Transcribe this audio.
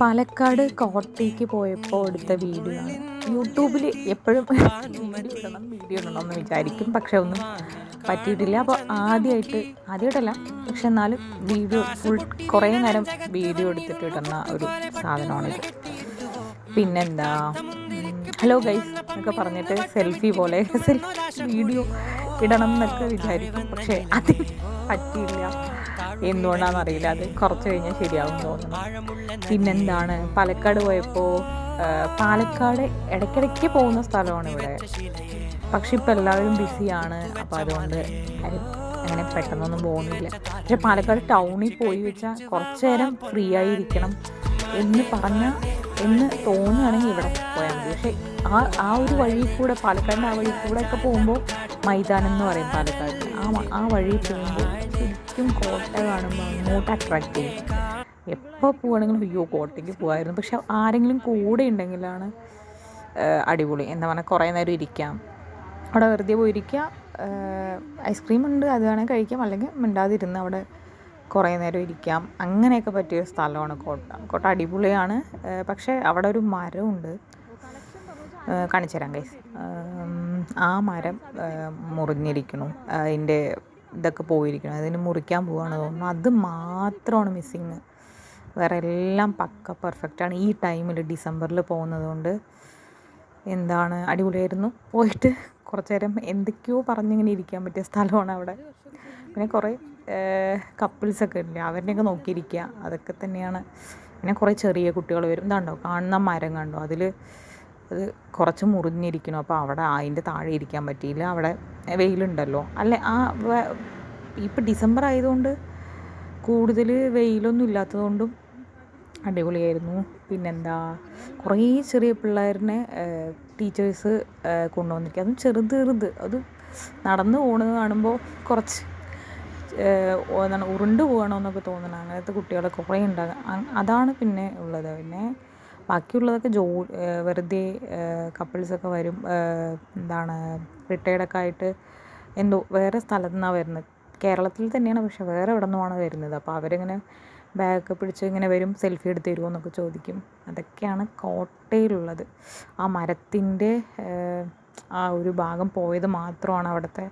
പാലക്കാട് കോട്ടയ്ക്ക് പോയപ്പോൾ എടുത്ത വീഡിയോ ആണ്. യൂട്യൂബിൽ എപ്പോഴും വീഡിയോ ഇടണം എന്ന് വിചാരിക്കും, പക്ഷെ ഒന്നും പറ്റിയിട്ടില്ല. അപ്പോൾ ആദ്യമായിട്ടല്ല, പക്ഷെ എന്നാലും വീഡിയോ കുറേ നേരം വീഡിയോ എടുത്തിട്ട് ഇടുന്ന ഒരു സാധനമാണിത്. പിന്നെന്താ, ഹലോ ഗൈസ് എന്നൊക്കെ പറഞ്ഞിട്ട് സെൽഫി പോലെ വീഡിയോ ഇടണം എന്നൊക്കെ വിചാരിക്കും, പക്ഷേ അത് പറ്റിയില്ല. എന്തുകൊണ്ടാണെന്നറിയില്ല, അത് കുറച്ച് കഴിഞ്ഞാൽ ശരിയാവും തോന്നുന്നു. പിന്നെന്താണ്, പാലക്കാട് പോയപ്പോൾ പാലക്കാട് ഇടയ്ക്കിടയ്ക്ക് പോകുന്ന സ്ഥലമാണ് ഇവിടെ, പക്ഷെ ഇപ്പോൾ എല്ലാവരും ബിസിയാണ്. അപ്പോൾ അതുകൊണ്ട് അങ്ങനെ പെട്ടെന്നൊന്നും പോകുന്നില്ല. പക്ഷെ പാലക്കാട് ടൗണിൽ പോയി വെച്ചാൽ കുറച്ച് നേരം ഫ്രീ ആയിരിക്കണം എന്ന് തോന്നുകയാണെങ്കിൽ ഇവിടെ പോയാൽ മതി. പക്ഷേ ആ ഒരു വഴി കൂടെ, പാലക്കാടിൻ്റെ ആ വഴി കൂടെ ഒക്കെ പോകുമ്പോൾ മൈതാനം എന്ന് പറയും പാലക്കാട്, ആ വഴി പോകുമ്പോൾ ശരിക്കും കോട്ട കാണുമ്പോൾ അങ്ങോട്ട് അട്രാക്റ്റ് ചെയ്യും. എപ്പോൾ പോവുകയാണെങ്കിലും അയ്യോ കോട്ടയ്ക്ക് പോകുമായിരുന്നു. പക്ഷെ ആരെങ്കിലും കൂടെ ഉണ്ടെങ്കിലാണ് അടിപൊളി. എന്താ പറഞ്ഞാൽ കുറേ നേരം ഇരിക്കാം അവിടെ, വെറുതെ പോയിരിക്കുക. ഐസ്ക്രീം ഉണ്ട്, അത് വേണമെങ്കിൽ കഴിക്കാം, അല്ലെങ്കിൽ മിണ്ടാതിരുന്ന് അവിടെ കുറേ നേരം ഇരിക്കാം. അങ്ങനെയൊക്കെ പറ്റിയൊരു സ്ഥലമാണ് കോട്ട അടിപൊളിയാണ്. പക്ഷേ അവിടെ ഒരു മരമുണ്ട്, കാണിച്ചു തരാം ഗൈസ്. ആ മരം മുറിഞ്ഞിരിക്കണു, അതിൻ്റെ ഇതൊക്കെ പോയിരിക്കണം, അതിന് മുറിക്കാൻ പോവുകയാണ് തോന്നുന്നു. അത് മാത്രമാണ് മിസ്സിങ്, വേറെ എല്ലാം പക്ക പെർഫെക്റ്റാണ്. ഈ ടൈമിൽ ഡിസംബറിൽ പോകുന്നത് കൊണ്ട് എന്താണ് അടിപൊളിയായിരുന്നു. പോയിട്ട് കുറച്ച് നേരം എന്തൊക്കെയോ പറഞ്ഞിങ്ങനെ ഇരിക്കാൻ പറ്റിയ സ്ഥലമാണ് അവിടെ. പിന്നെ കുറേ കപ്പിൾസൊക്കെ ഇല്ലേ, അവരുടെയൊക്കെ നോക്കിയിരിക്കുക, അതൊക്കെ തന്നെയാണ്. പിന്നെ കുറേ ചെറിയ കുട്ടികൾ വരും. ഇതാണ്ടോ കാണുന്ന മരം കണ്ടോ, അത് കുറച്ച് മുറിഞ്ഞിരിക്കണം. അപ്പോൾ അവിടെ അതിൻ്റെ താഴെ ഇരിക്കാൻ പറ്റിയില്ല, അവിടെ വെയിലുണ്ടല്ലോ അല്ലേ. ഇപ്പോൾ ഡിസംബർ ആയതുകൊണ്ട് കൂടുതൽ വെയിലൊന്നും ഇല്ലാത്തതുകൊണ്ടും അടിപൊളിയായിരുന്നു. പിന്നെന്താ, കുറേ ചെറിയ പിള്ളേരിനെ ടീച്ചേഴ്സ് കൊണ്ടുവന്നിരിക്കുക, അതും ചെറുത്. അത് നടന്നു പോകുന്നത് കാണുമ്പോൾ കുറച്ച് എന്താണ് ഉരുണ്ട് പോകണമെന്നൊക്കെ തോന്നണം. അങ്ങനത്തെ കുട്ടികളെ കുറേ ഉണ്ടാകും. അതാണ് പിന്നെ ഉള്ളത്. പിന്നെ ബാക്കിയുള്ളതൊക്കെ വെറുതെ കപ്പിൾസൊക്കെ വരും, എന്താണ് റിട്ടയർഡൊക്കെ ആയിട്ട് എന്തോ വേറെ സ്ഥലത്തു നിന്നാണ് വരുന്നത്. കേരളത്തിൽ തന്നെയാണ്, പക്ഷെ വേറെ എവിടെ നിന്നുമാണ് വരുന്നത്. അപ്പോൾ അവരിങ്ങനെ ബാഗൊക്കെ പിടിച്ച് ഇങ്ങനെ വരും, സെൽഫി എടുത്ത് തരുമോ എന്നൊക്കെ ചോദിക്കും. അതൊക്കെയാണ് കോട്ടയിലുള്ളത്. ആ മരത്തിൻ്റെ ആ ഒരു ഭാഗം പോയത് മാത്രമാണ് അവിടുത്തെ